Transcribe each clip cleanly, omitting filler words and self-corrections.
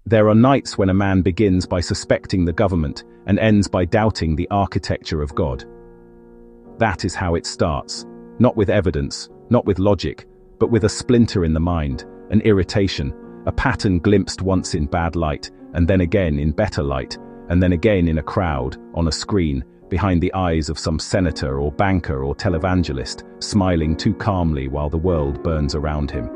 There are nights when a man begins by suspecting the government and ends by doubting the architecture of God. That is how it starts, not with evidence, not with logic, but with a splinter in the mind, an irritation, a pattern glimpsed once in bad light, and then again in better light, and then again in a crowd, on a screen, behind the eyes of some senator or banker or televangelist, smiling too calmly while the world burns around him.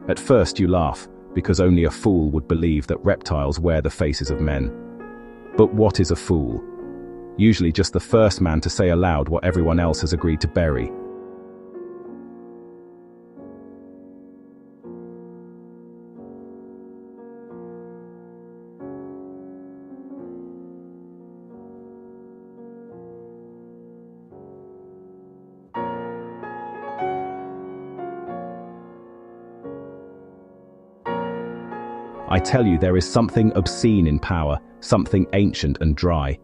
At first you laugh, because only a fool would believe that reptiles wear the faces of men. But what is a fool? Usually just the first man to say aloud what everyone else has agreed to bury. I tell you, there is something obscene in power, something ancient and dry.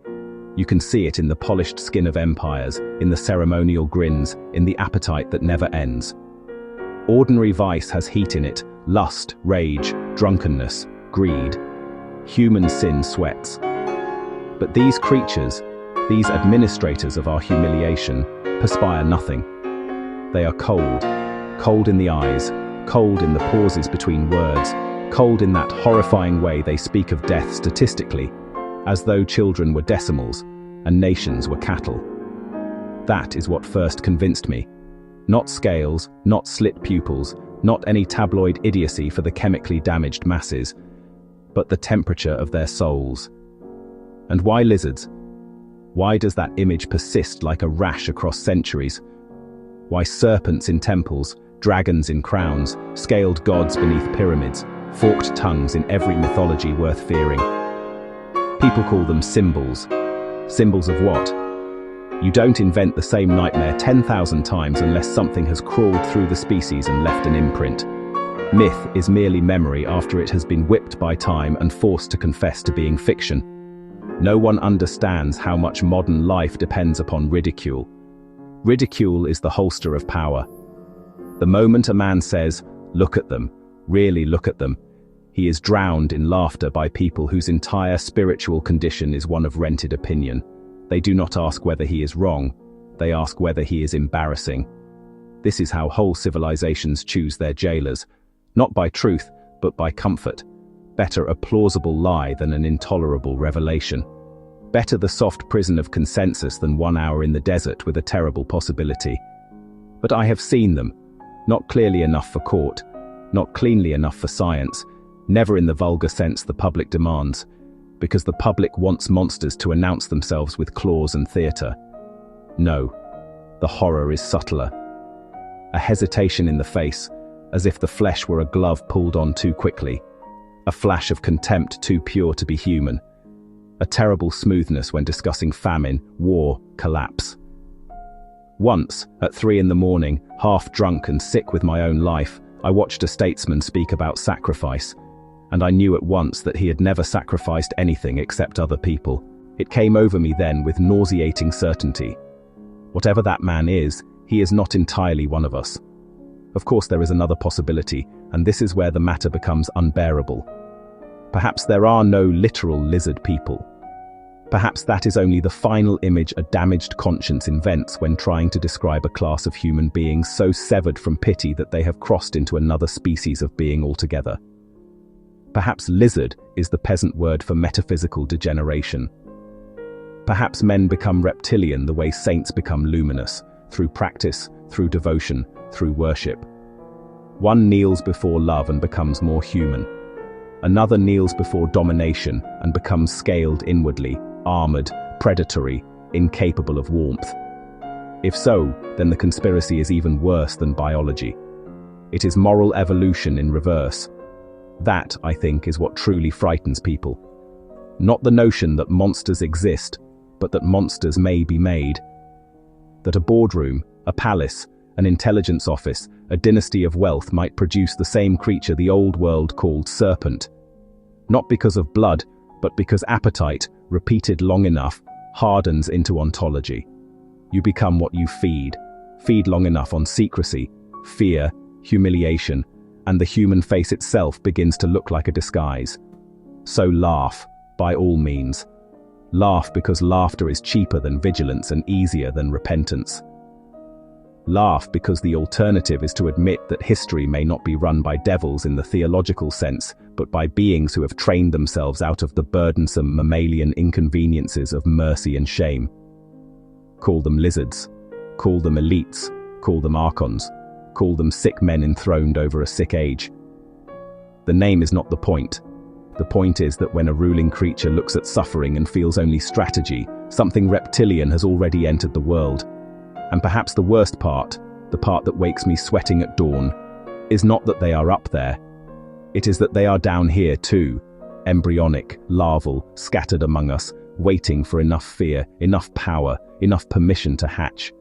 You can see it in the polished skin of empires, in the ceremonial grins, in the appetite that never ends. Ordinary vice has heat in it, lust, rage, drunkenness, greed. Human sin sweats. But these creatures, these administrators of our humiliation, perspire nothing. They are cold, cold in the eyes, cold in the pauses between words, cold in that horrifying way they speak of death statistically, as though children were decimals and nations were cattle. That is what first convinced me. Not scales, not slit pupils, not any tabloid idiocy for the chemically damaged masses, but the temperature of their souls. And why lizards? Why does that image persist like a rash across centuries? Why serpents in temples, dragons in crowns, scaled gods beneath pyramids, forked tongues in every mythology worth fearing? People call them symbols. Symbols of what? You don't invent the same nightmare 10,000 times unless something has crawled through the species and left an imprint. Myth is merely memory after it has been whipped by time and forced to confess to being fiction. No one understands how much modern life depends upon ridicule. Ridicule is the holster of power. The moment a man says, "Look at them," really look at them, he is drowned in laughter by people whose entire spiritual condition is one of rented opinion. They do not ask whether he is wrong, they ask whether he is embarrassing. This is how whole civilizations choose their jailers, not by truth, but by comfort. Better a plausible lie than an intolerable revelation. Better the soft prison of consensus than 1 hour in the desert with a terrible possibility. But I have seen them, not clearly enough for court, not cleanly enough for science, never in the vulgar sense the public demands, because the public wants monsters to announce themselves with claws and theatre. No, the horror is subtler. A hesitation in the face, as if the flesh were a glove pulled on too quickly. A flash of contempt too pure to be human. A terrible smoothness when discussing famine, war, collapse. Once, at 3 a.m, half drunk and sick with my own life, I watched a statesman speak about sacrifice, and I knew at once that he had never sacrificed anything except other people. It came over me then with nauseating certainty. Whatever that man is, he is not entirely one of us. Of course there is another possibility, and this is where the matter becomes unbearable. Perhaps there are no literal lizard people. Perhaps that is only the final image a damaged conscience invents when trying to describe a class of human beings so severed from pity that they have crossed into another species of being altogether. Perhaps lizard is the peasant word for metaphysical degeneration. Perhaps men become reptilian the way saints become luminous, through practice, through devotion, through worship. One kneels before love and becomes more human. Another kneels before domination and becomes scaled inwardly, armored, predatory, incapable of warmth. If so, then the conspiracy is even worse than biology. It is moral evolution in reverse. That, I think, is what truly frightens people. Not the notion that monsters exist, but that monsters may be made. That a boardroom, a palace, an intelligence office, a dynasty of wealth might produce the same creature the old world called serpent. Not because of blood, but because appetite, repeated long enough, hardens into ontology. You become what you feed. Feed long enough on secrecy, fear, humiliation, and the human face itself begins to look like a disguise. So laugh, by all means. Laugh because laughter is cheaper than vigilance and easier than repentance. Laugh because the alternative is to admit that history may not be run by devils in the theological sense, but by beings who have trained themselves out of the burdensome mammalian inconveniences of mercy and shame. Call them lizards, call them elites, call them archons, call them sick men enthroned over a sick age. The name is not the point. The point is that when a ruling creature looks at suffering and feels only strategy, something reptilian has already entered the world. And perhaps the worst part, the part that wakes me sweating at dawn, is not that they are up there. It is that they are down here too, embryonic, larval, scattered among us, waiting for enough fear, enough power, enough permission to hatch.